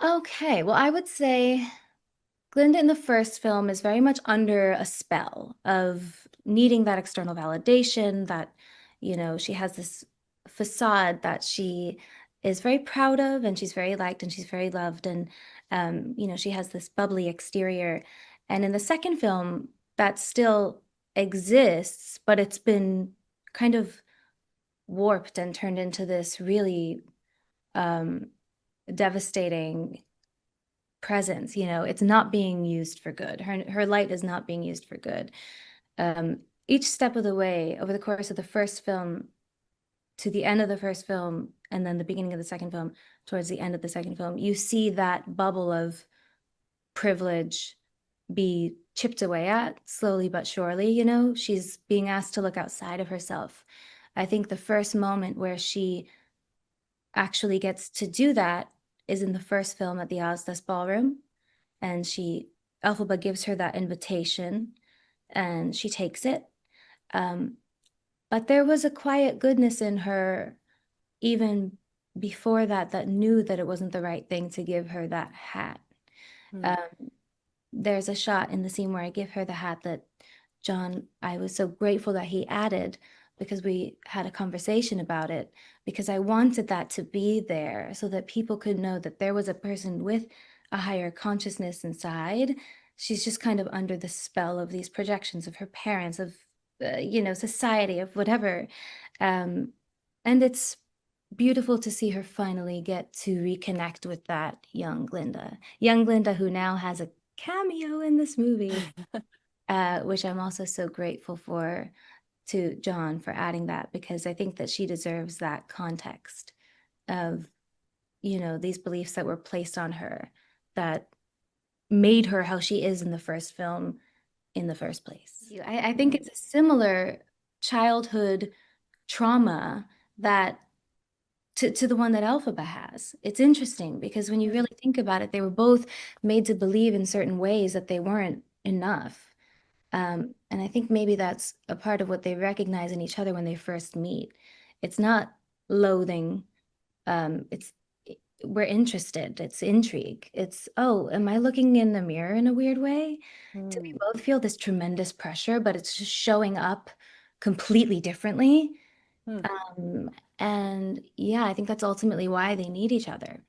Okay, well, I would say Glinda in the first film is very much under a spell of needing that external validation, that, she has this facade that she is very proud of, and she's very liked and she's very loved. And, she has this bubbly exterior. And in the second film, that still exists, but it's been kind of warped and turned into this really um, devastating presence. It's not being used for good. Her light is not being used for good. Um, each step of the way, over the course of the first film to the end of the first film, and then the beginning of the second film, towards the end of the second film, you see that bubble of privilege be chipped away at slowly but surely. She's being asked to look outside of herself. I think the first moment where she actually gets to do that is in the first film at the Ozdas Ballroom, and Elphaba gives her that invitation, and she takes it. Um, but there was a quiet goodness in her even before that, that knew that it wasn't the right thing to give her that hat. Mm. Um, there's a shot in the scene where I give her the hat that I was so grateful that he added, because we had a conversation about it, because I wanted that to be there so that people could know that there was a person with a higher consciousness inside. She's just kind of under the spell of these projections of her parents, of, society, of whatever. Um, and it's beautiful to see her finally get to reconnect with that young Glinda who now has a cameo in this movie, which I'm also so grateful for, to John, for adding that, because I think that she deserves that context of, these beliefs that were placed on her that made her how she is in the first film in the first place. I think Mm. it's a similar childhood trauma that to the one that Elphaba has. It's interesting because when you Mm. really think about it, they were both made to believe in certain ways that they weren't enough. And I think maybe that's a part of what they recognize in each other when they first meet. It's not loathing. It's We're interested. It's intrigue. It's, oh, am I looking in the mirror in a weird way? Do we Mm. both feel this tremendous pressure, but it's just showing up completely differently? Mm. Um, and yeah, I think that's ultimately why they need each other.